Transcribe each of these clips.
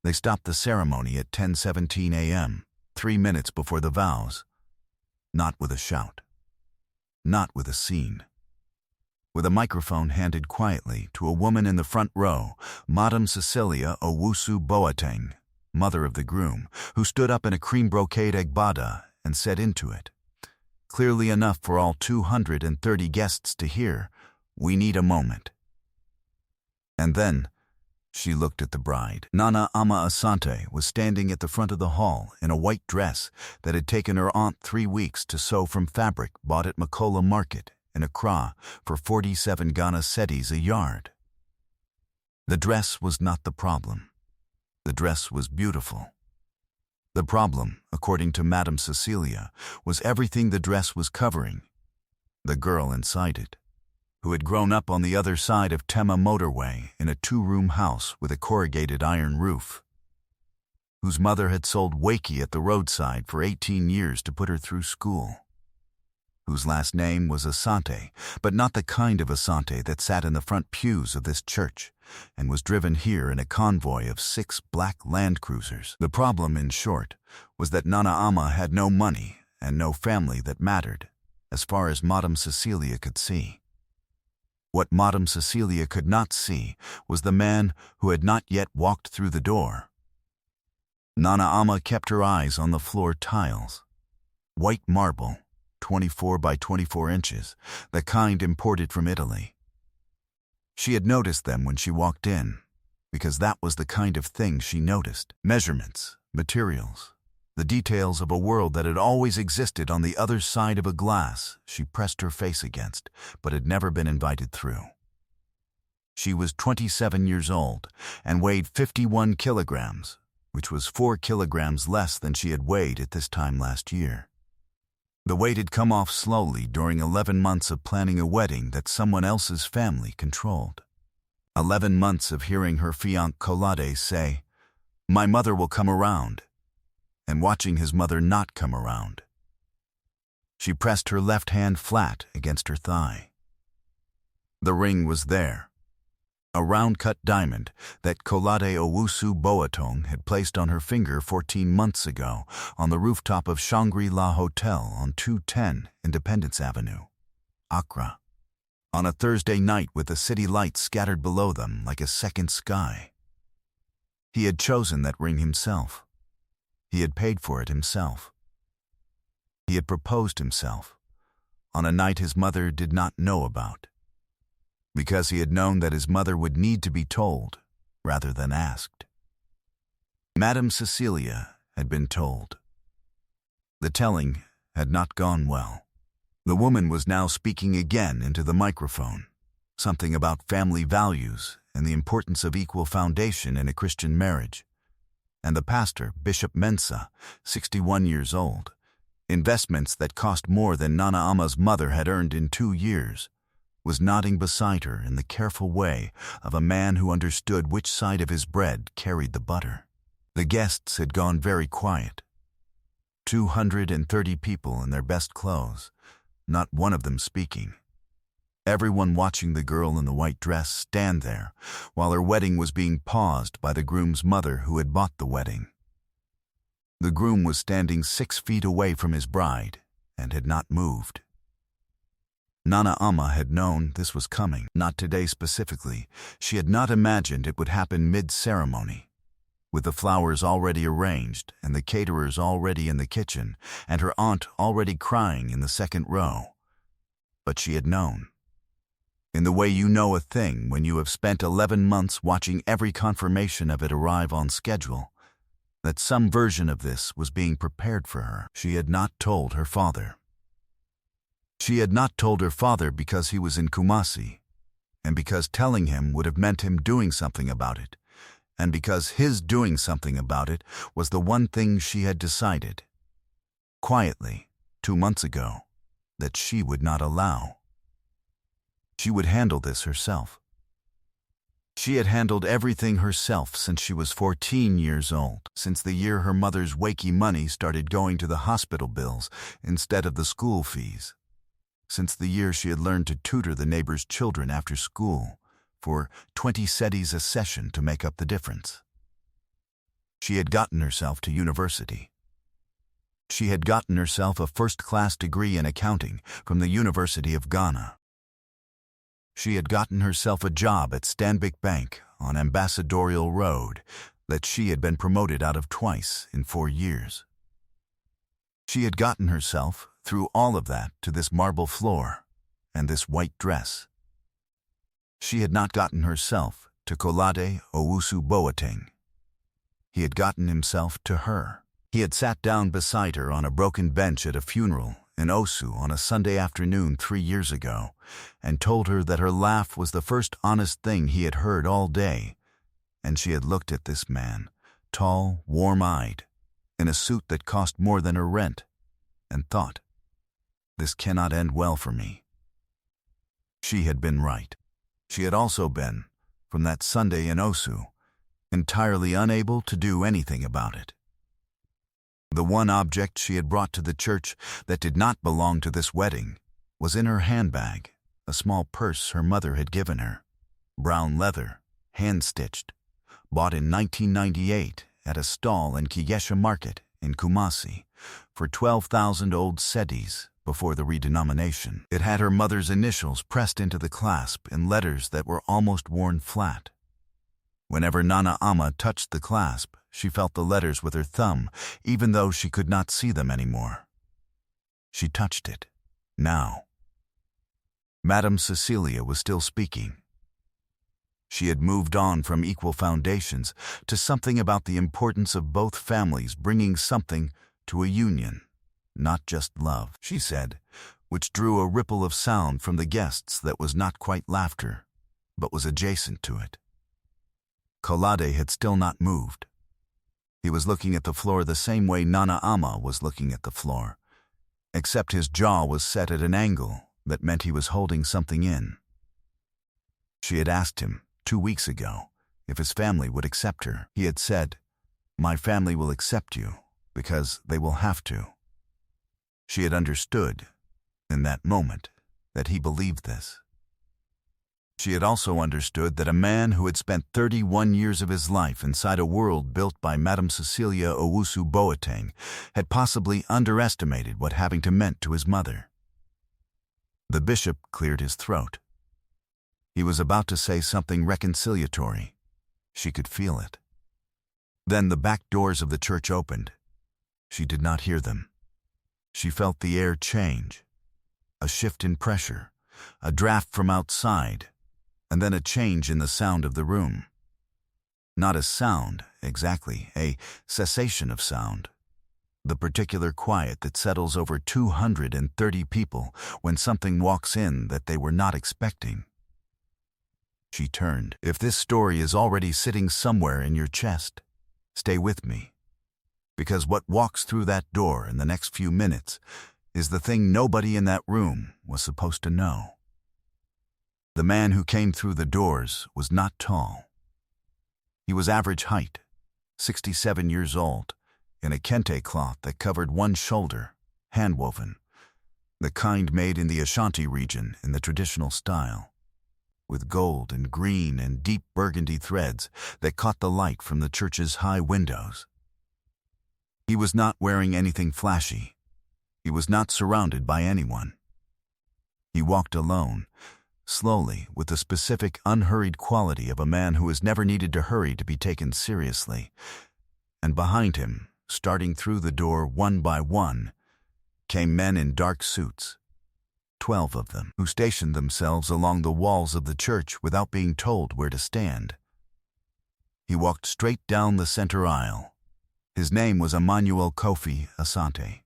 They stopped the ceremony at 10:17 a.m., 3 minutes before the vows. Not with a shout. Not with a scene. With a microphone handed quietly to a woman in the front row, Madame Cecilia Owusu Boateng, mother of the groom, who stood up in a cream brocade agbada and said into it, clearly enough for all 230 guests to hear, "We need a moment." And then she looked at the bride. Nana Ama Asante was standing at the front of the hall in a white dress that had taken her aunt 3 weeks to sew from fabric bought at Makola Market in Accra for 47 Ghana cedis a yard. The dress was not the problem. The dress was beautiful. The problem, according to Madame Cecilia, was everything the dress was covering. The girl inside it, who had grown up on the other side of Tema motorway in a 2-room house with a corrugated iron roof, whose mother had sold wakey at the roadside for 18 years to put her through school, whose last name was Asante, but not the kind of Asante that sat in the front pews of this church and was driven here in a convoy of 6 black Land Cruisers. The problem, in short, was that Nana Ama had no money and no family that mattered, as far as Madame Cecilia could see. What Madame Cecilia could not see was the man who had not yet walked through the door. Nana Ama kept her eyes on the floor tiles. White marble, 24 by 24 inches, the kind imported from Italy. She had noticed them when she walked in, because that was the kind of thing she noticed. Measurements, materials, the details of a world that had always existed on the other side of a glass she pressed her face against, but had never been invited through. She was 27 years old and weighed 51 kilograms, which was 4 kilograms less than she had weighed at this time last year. The weight had come off slowly during 11 months of planning a wedding that someone else's family controlled. 11 months of hearing her fiancé Kolade say, "My mother will come around," and watching his mother not come around. She pressed her left hand flat against her thigh. The ring was there, a round-cut diamond that Kolade Owusu Boateng had placed on her finger 14 months ago on the rooftop of Shangri-La Hotel on 210 Independence Avenue, Accra, on a Thursday night with the city lights scattered below them like a second sky. He had chosen that ring himself. He had paid for it himself. He had proposed himself on a night his mother did not know about, because he had known that his mother would need to be told rather than asked. Madame Cecilia had been told. The telling had not gone well. The woman was now speaking again into the microphone, something about family values and the importance of equal foundation in a Christian marriage. And the pastor, Bishop Mensah, 61 years old, investments that cost more than Nana Ama's mother had earned in 2 years, was nodding beside her in the careful way of a man who understood which side of his bread carried the butter. The guests had gone very quiet. 230 people in their best clothes, not one of them speaking. Everyone watching the girl in the white dress stand there while her wedding was being paused by the groom's mother who had bought the wedding. The groom was standing 6 feet away from his bride and had not moved. Nana Ama had known this was coming, not today specifically. She had not imagined it would happen mid-ceremony, with the flowers already arranged and the caterers already in the kitchen and her aunt already crying in the second row. But she had known. In the way you know a thing when you have spent 11 months watching every confirmation of it arrive on schedule, that some version of this was being prepared for her. She had not told her father. She had not told her father because he was in Kumasi, and because telling him would have meant him doing something about it, and because his doing something about it was the one thing she had decided, quietly, 2 months ago, that she would not allow. She would handle this herself. She had handled everything herself since she was 14 years old, since the year her mother's wakey money started going to the hospital bills instead of the school fees, since the year she had learned to tutor the neighbors' children after school for 20 cedis a session to make up the difference. She had gotten herself to university. She had gotten herself a first-class degree in accounting from the University of Ghana. She had gotten herself a job at Stanbic Bank on Ambassadorial Road that she had been promoted out of twice in 4 years. She had gotten herself, through all of that, to this marble floor and this white dress. She had not gotten herself to Kolade Owusu Boateng. He had gotten himself to her. He had sat down beside her on a broken bench at a funeral in Osu on a Sunday afternoon 3 years ago and told her that her laugh was the first honest thing he had heard all day, and she had looked at this man, tall, warm-eyed, in a suit that cost more than her rent, and thought, "This cannot end well for me." She had been right. She had also been, from that Sunday in Osu, entirely unable to do anything about it. The one object she had brought to the church that did not belong to this wedding was in her handbag, a small purse her mother had given her, brown leather, hand-stitched, bought in 1998 at a stall in Kigesha Market in Kumasi for 12,000 old cedis before the redenomination. It had her mother's initials pressed into the clasp in letters that were almost worn flat. Whenever Nana Ama touched the clasp, she felt the letters with her thumb, even though she could not see them anymore. She touched it, now. Madame Cecilia was still speaking. She had moved on from equal foundations to something about the importance of both families bringing something to a union, not just love, she said, which drew a ripple of sound from the guests that was not quite laughter, but was adjacent to it. Kolade had still not moved. He was looking at the floor the same way Nana Ama was looking at the floor, except his jaw was set at an angle that meant he was holding something in. She had asked him 2 weeks ago if his family would accept her. He had said, "My family will accept you because they will have to." She had understood, in that moment, that he believed this. She had also understood that a man who had spent 31 years of his life inside a world built by Madame Cecilia Owusu Boateng had possibly underestimated what Havington meant to his mother. The bishop cleared his throat. He was about to say something reconciliatory. She could feel it. Then the back doors of the church opened. She did not hear them. She felt the air change, a shift in pressure, a draft from outside, and then a change in the sound of the room. Not a sound, exactly, a cessation of sound. The particular quiet that settles over 230 people when something walks in that they were not expecting. She turned. "If this story is already sitting somewhere in your chest, stay with me. Because what walks through that door in the next few minutes is the thing nobody in that room was supposed to know." The man who came through the doors was not tall. He was average height, 67 years old, in a kente cloth that covered one shoulder, hand-woven, the kind made in the Ashanti region in the traditional style, with gold and green and deep burgundy threads that caught the light from the church's high windows. He was not wearing anything flashy. He was not surrounded by anyone. He walked alone, slowly, with the specific, unhurried quality of a man who has never needed to hurry to be taken seriously. And behind him, starting through the door one by one, came men in dark suits, 12 of them, who stationed themselves along the walls of the church without being told where to stand. He walked straight down the center aisle. His name was Emmanuel Kofi Asante.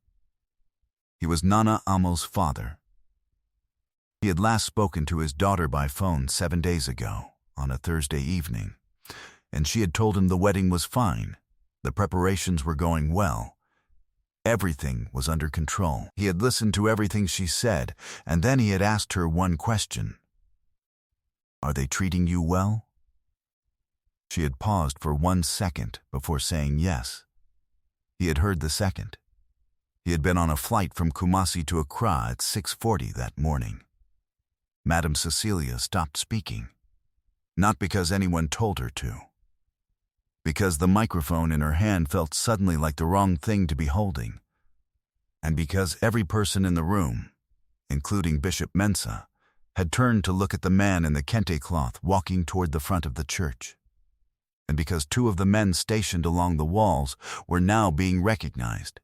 He was Nana Amo's father. He had last spoken to his daughter by phone 7 days ago, on a Thursday evening, and she had told him the wedding was fine, the preparations were going well, everything was under control. He had listened to everything she said, and then he had asked her one question. "Are they treating you well?" She had paused for 1 second before saying yes. He had heard the second. He had been on a flight from Kumasi to Accra at 6:40 that morning. Madame Cecilia stopped speaking, not because anyone told her to. because the microphone in her hand felt suddenly like the wrong thing to be holding, and because every person in the room, including Bishop Mensah, had turned to look at the man in the kente cloth walking toward the front of the church, and because two of the men stationed along the walls were now being recognized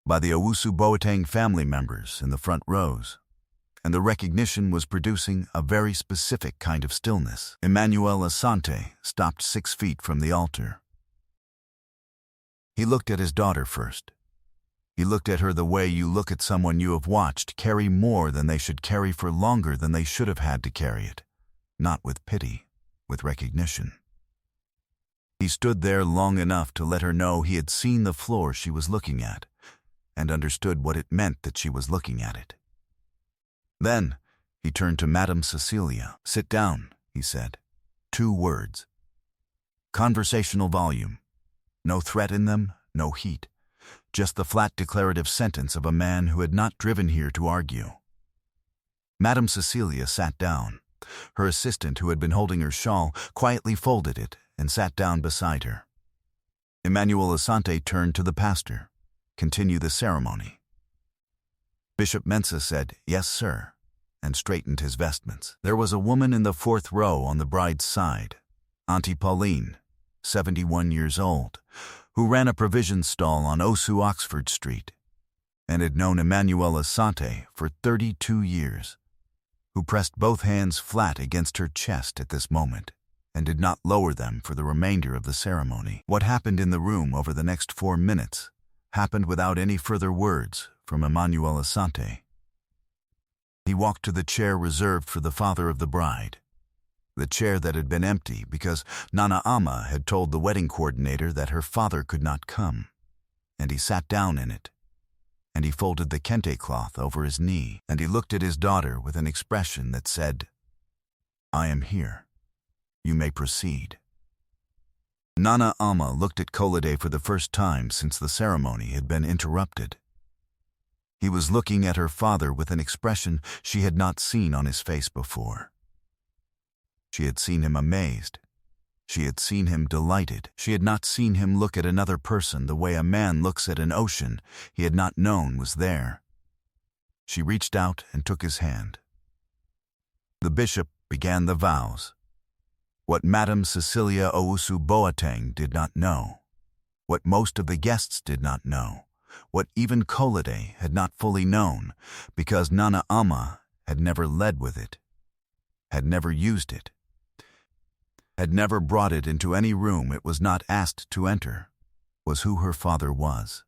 by the Owusu Boateng family members in the front rows, and the recognition was producing a very specific kind of stillness. Emmanuel Asante stopped 6 feet from the altar. He looked at his daughter first. He looked at her the way you look at someone you have watched carry more than they should carry for longer than they should have had to carry it, not with pity, with recognition. He stood there long enough to let her know he had seen the floor she was looking at, and understood what it meant that she was looking at it. Then he turned to Madame Cecilia. "Sit down," he said. 2 words. Conversational volume. No threat in them, no heat. Just the flat declarative sentence of a man who had not driven here to argue. Madame Cecilia sat down. Her assistant, who had been holding her shawl, quietly folded it and sat down beside her. Emmanuel Asante turned to the pastor. "Continue the ceremony." Bishop Mensah said, "Yes, sir," and straightened his vestments. There was a woman in the 4th row on the bride's side, Auntie Pauline, 71 years old, who ran a provision stall on Osu Oxford Street, and had known Emmanuel Asante for 32 years, who pressed both hands flat against her chest at this moment, and did not lower them for the remainder of the ceremony. What happened in the room over the next 4 minutes happened without any further words from Emmanuel Asante. He walked to the chair reserved for the father of the bride, the chair that had been empty because Nana Ama had told the wedding coordinator that her father could not come, and he sat down in it, and he folded the kente cloth over his knee, and he looked at his daughter with an expression that said, "I am here. You may proceed." Nana Ama looked at Kolade for the first time since the ceremony had been interrupted. He was looking at her father with an expression she had not seen on his face before. She had seen him amazed. She had seen him delighted. She had not seen him look at another person the way a man looks at an ocean he had not known was there. She reached out and took his hand. The bishop began the vows. What Madame Cecilia Owusu Boateng did not know, what most of the guests did not know, what even Kolade had not fully known, because Nana Ama had never led with it, had never used it, had never brought it into any room it was not asked to enter, was who her father was.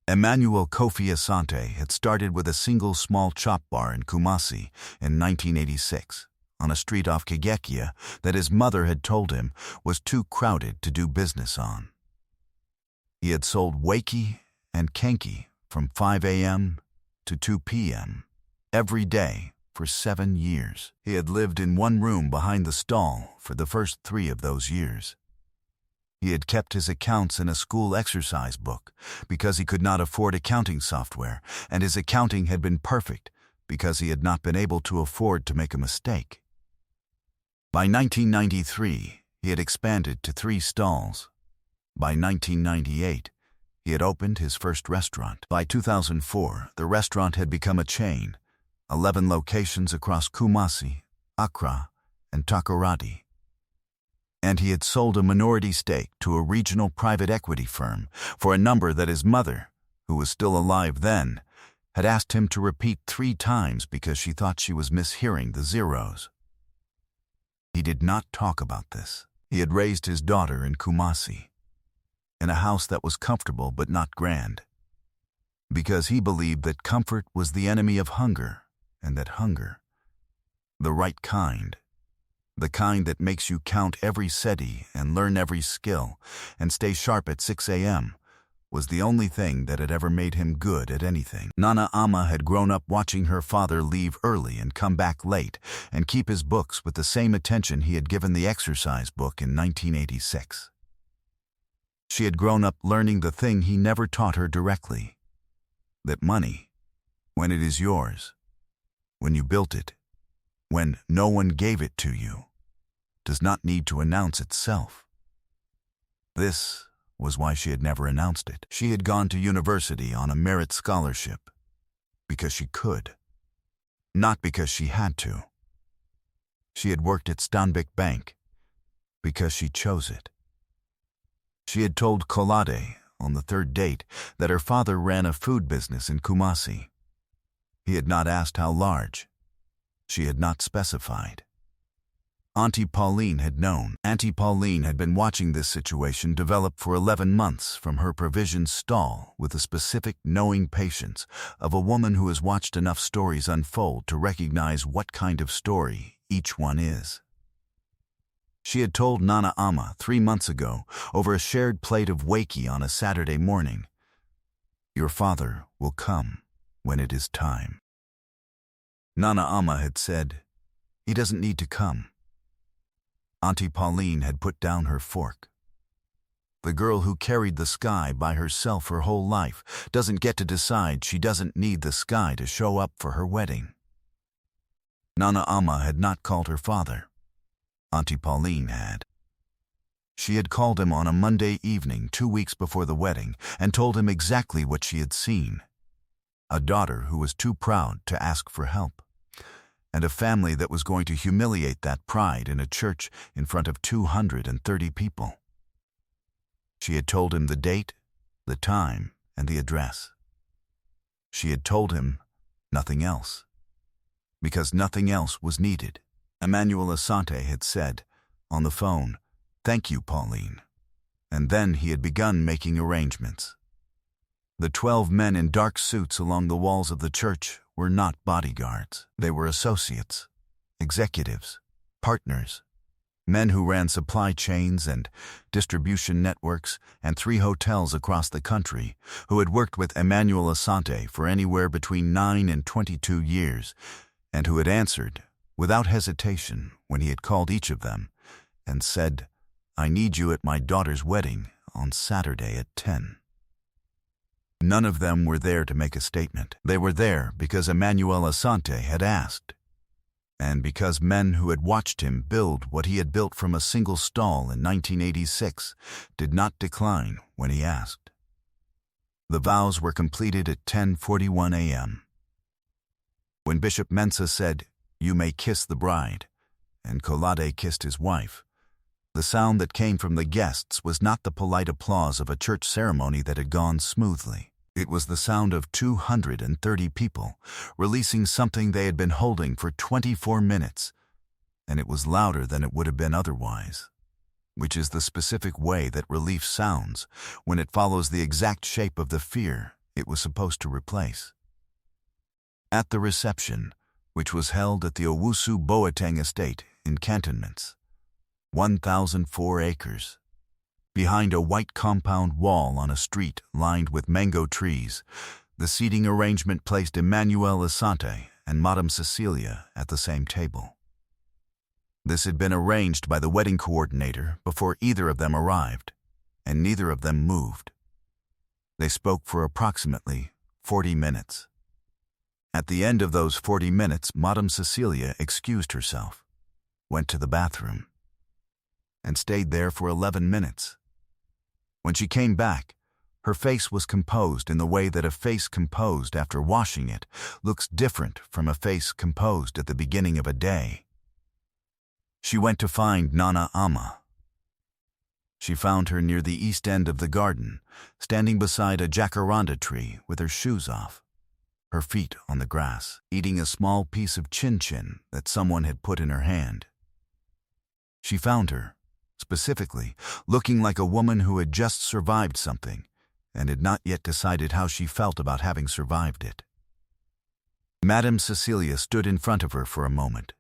Emmanuel Kofi Asante had started with a single small chop bar in Kumasi in 1986. On a street off Kagekia that his mother had told him was too crowded to do business on. He had sold wakey and kenki from 5 a.m. to 2 p.m. every day for 7 years. He had lived in one room behind the stall for the first 3 of those years. He had kept his accounts in a school exercise book because he could not afford accounting software, and his accounting had been perfect because he had not been able to afford to make a mistake. By 1993, he had expanded to 3 stalls. By 1998, he had opened his first restaurant. By 2004, the restaurant had become a chain, 11 locations across Kumasi, Accra, and Takoradi. And he had sold a minority stake to a regional private equity firm for a number that his mother, who was still alive then, had asked him to repeat 3 times because she thought she was mishearing the zeros. He did not talk about this. He had raised his daughter in Kumasi, in a house that was comfortable but not grand, because he believed that comfort was the enemy of hunger, and that hunger, the right kind, the kind that makes you count every seti and learn every skill and stay sharp at 6 a.m., was the only thing that had ever made him good at anything. Nana Ama had grown up watching her father leave early and come back late and keep his books with the same attention he had given the exercise book in 1986. She had grown up learning the thing he never taught her directly, that money, when it is yours, when you built it, when no one gave it to you, does not need to announce itself. This was why she had never announced it. She had gone to university on a merit scholarship because she could, not because she had to. She had worked at Stanbic Bank because she chose it. She had told Kolade on the third date that her father ran a food business in Kumasi. He had not asked how large. She had not specified. Auntie Pauline had known. Auntie Pauline had been watching this situation develop for 11 months from her provisions stall with the specific knowing patience of a woman who has watched enough stories unfold to recognize what kind of story each one is. She had told Nana Ama 3 months ago over a shared plate of wakey on a Saturday morning, "Your father will come when it is time." Nana Ama had said, "He doesn't need to come." Auntie Pauline had put down her fork. The girl who carried the sky by herself her whole life doesn't get to decide she doesn't need the sky to show up for her wedding. Nana Ama had not called her father. Auntie Pauline had. She had called him on a Monday evening 2 weeks before the wedding and told him exactly what she had seen. A daughter who was too proud to ask for help, and a family that was going to humiliate that pride in a church in front of 230 people. She had told him the date, the time, and the address. She had told him nothing else, because nothing else was needed. Emmanuel Asante had said, on the phone, "Thank you, Pauline." And then he had begun making arrangements. The 12 men in dark suits along the walls of the church were not bodyguards. They were associates, executives, partners, men who ran supply chains and distribution networks and 3 hotels across the country, who had worked with Emmanuel Asante for anywhere between 9 and 22 years, and who had answered without hesitation when he had called each of them and said, "I need you at my daughter's wedding on Saturday at 10. None of them were there to make a statement. They were there because Emmanuel Asante had asked, and because men who had watched him build what he had built from a single stall in 1986 did not decline when he asked. The vows were completed at 10:41 a.m. When Bishop Mensah said, "You may kiss the bride," and Kolade kissed his wife, the sound that came from the guests was not the polite applause of a church ceremony that had gone smoothly. It was the sound of 230 people releasing something they had been holding for 24 minutes, and it was louder than it would have been otherwise, which is the specific way that relief sounds when it follows the exact shape of the fear it was supposed to replace. At the reception, which was held at the Owusu Boateng estate in Cantonments, 1,004 acres, behind a white compound wall on a street lined with mango trees, the seating arrangement placed Emmanuel Asante and Madame Cecilia at the same table. This had been arranged by the wedding coordinator before either of them arrived, and neither of them moved. They spoke for approximately 40 minutes. At the end of those 40 minutes, Madame Cecilia excused herself, went to the bathroom, and stayed there for 11 minutes. When she came back, her face was composed in the way that a face composed after washing it looks different from a face composed at the beginning of a day. She went to find Nana Ama. She found her near the east end of the garden, standing beside a jacaranda tree with her shoes off, her feet on the grass, eating a small piece of chin-chin that someone had put in her hand. She found her, specifically, looking like a woman who had just survived something and had not yet decided how she felt about having survived it. Madame Cecilia stood in front of her for a moment.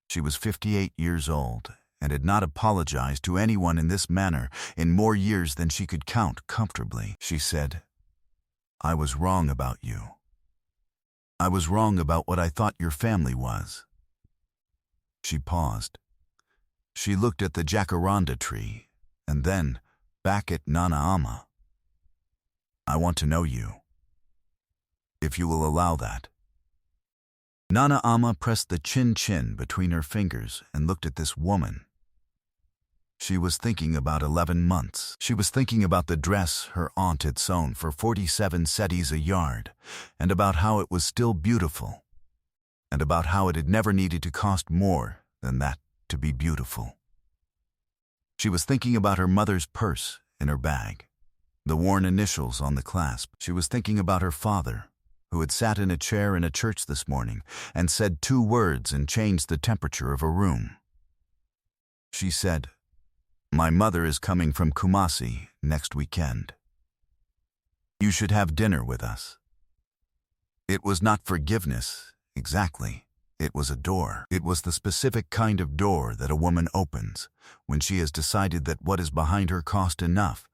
She was 58 years old and had not apologized to anyone in this manner in more years than she could count comfortably. She said, "I was wrong about you. I was wrong about what I thought your family was." She paused. She looked at the jacaranda tree and then back at Nana Ama. "I want to know you, if you will allow that." Nana Ama pressed the chin-chin between her fingers and looked at this woman. She was thinking about 11 months. She was thinking about the dress her aunt had sewn for 47 cedis a yard, and about how it was still beautiful, and about how it had never needed to cost more than that to be beautiful. She was thinking about her mother's purse in her bag, the worn initials on the clasp. She was thinking about her father, who had sat in a chair in a church this morning and said 2 words and changed the temperature of a room. She said, "My mother is coming from Kumasi next weekend. You should have dinner with us." It was not forgiveness, exactly. It was a door. It was the specific kind of door that a woman opens when she has decided that what is behind her cost enough,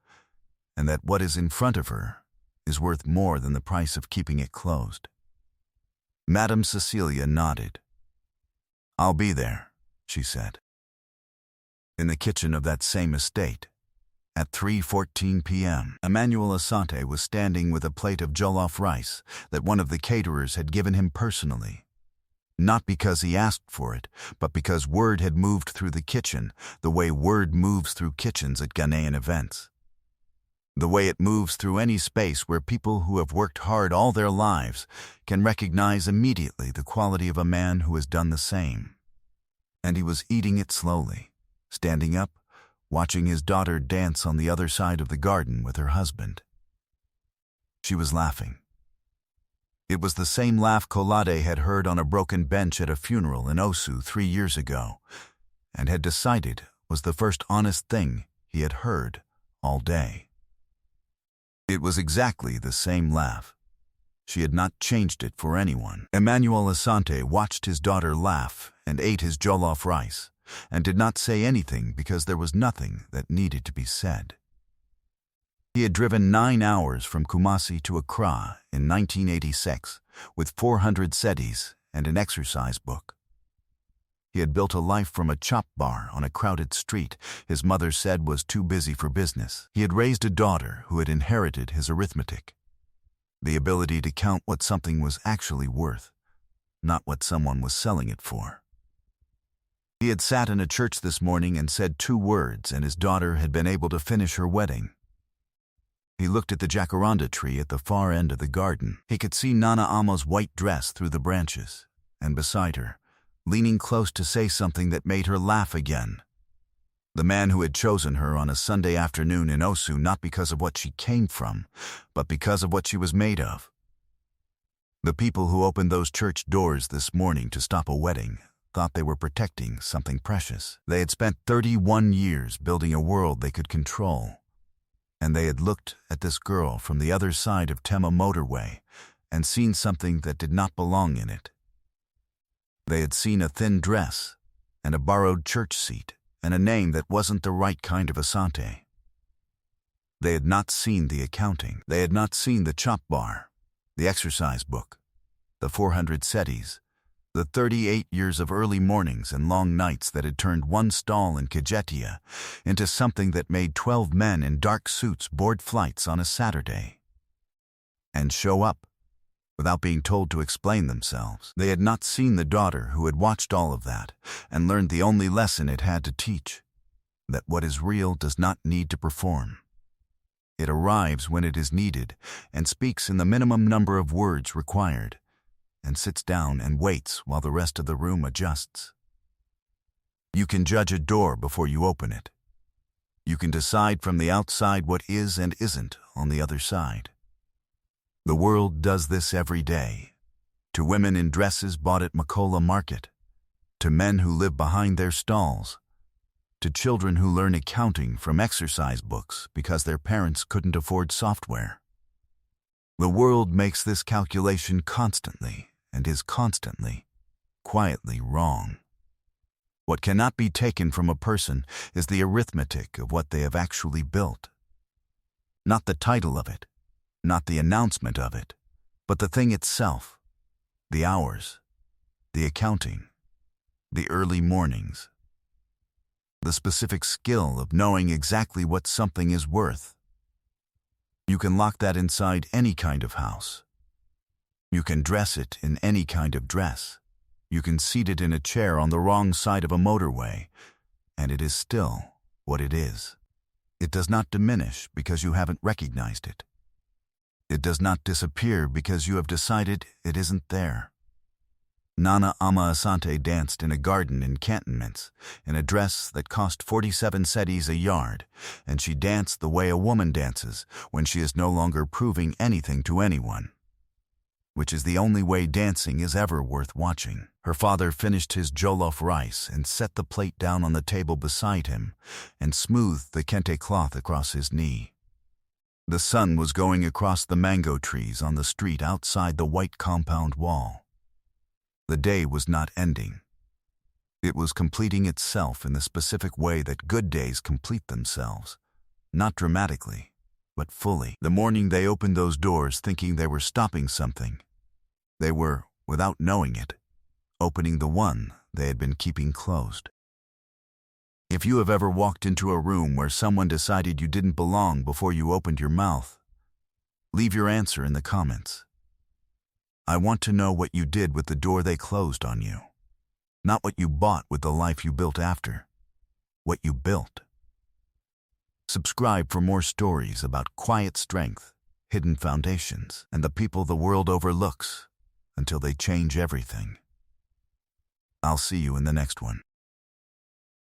and that what is in front of her is worth more than the price of keeping it closed. Madame Cecilia nodded. "I'll be there," she said. In the kitchen of that same estate, at 3:14 p.m., Emmanuel Asante was standing with a plate of jollof rice that one of the caterers had given him personally. Not because he asked for it, but because word had moved through the kitchen the way word moves through kitchens at Ghanaian events. The way it moves through any space where people who have worked hard all their lives can recognize immediately the quality of a man who has done the same. And he was eating it slowly, standing up, watching his daughter dance on the other side of the garden with her husband. She was laughing. It was the same laugh Kolade had heard on a broken bench at a funeral in Osu 3 years ago, and had decided was the first honest thing he had heard all day. It was exactly the same laugh. She had not changed it for anyone. Emmanuel Asante watched his daughter laugh and ate his jollof rice, and did not say anything because there was nothing that needed to be said. He had driven 9 hours from Kumasi to Accra in 1986 with 400 cedis and an exercise book. He had built a life from a chop bar on a crowded street his mother said was too busy for business. He had raised a daughter who had inherited his arithmetic, the ability to count what something was actually worth, not what someone was selling it for. He had sat in a church this morning and said 2 words, and his daughter had been able to finish her wedding. He looked at the jacaranda tree at the far end of the garden. He could see Nana Ama's white dress through the branches, and beside her, leaning close to say something that made her laugh again, the man who had chosen her on a Sunday afternoon in Osu not because of what she came from, but because of what she was made of. The people who opened those church doors this morning to stop a wedding thought they were protecting something precious. They had spent 31 years building a world they could control, and they had looked at this girl from the other side of Tema motorway and seen something that did not belong in it. They had seen a thin dress and a borrowed church seat and a name that wasn't the right kind of Asante. They had not seen the accounting. They had not seen the chop bar, the exercise book, the 400 cedis, the 38 years of early mornings and long nights that had turned one stall in Kajetia into something that made 12 men in dark suits board flights on a Saturday and show up without being told to explain themselves. They had not seen the daughter who had watched all of that and learned the only lesson it had to teach, that what is real does not need to perform. It arrives when it is needed and speaks in the minimum number of words required, and sits down and waits while the rest of the room adjusts. You can judge a door before you open it. You can decide from the outside what is and isn't on the other side. The world does this every day, to women in dresses bought at Makola Market, to men who live behind their stalls, to children who learn accounting from exercise books because their parents couldn't afford software. The world makes this calculation constantly and is constantly, quietly wrong. What cannot be taken from a person is the arithmetic of what they have actually built. Not the title of it, not the announcement of it, but the thing itself, the hours, the accounting, the early mornings, the specific skill of knowing exactly what something is worth. You can lock that inside any kind of house. You can dress it in any kind of dress. You can seat it in a chair on the wrong side of a motorway, and it is still what it is. It does not diminish because you haven't recognized it. It does not disappear because you have decided it isn't there. Nana Ama Asante danced in a garden in Cantonments, in a dress that cost 47 cedis a yard, and she danced the way a woman dances when she is no longer proving anything to anyone, which is the only way dancing is ever worth watching. Her father finished his jollof rice and set the plate down on the table beside him and smoothed the kente cloth across his knee. The sun was going across the mango trees on the street outside the white compound wall. The day was not ending. It was completing itself in the specific way that good days complete themselves, not dramatically, but fully. The morning they opened those doors thinking they were stopping something, they were, without knowing it, opening the one they had been keeping closed. If you have ever walked into a room where someone decided you didn't belong before you opened your mouth, leave your answer in the comments. I want to know what you did with the door they closed on you. Not what you bought with the life you built after. What you built. Subscribe for more stories about quiet strength, hidden foundations, and the people the world overlooks until they change everything. I'll see you in the next one.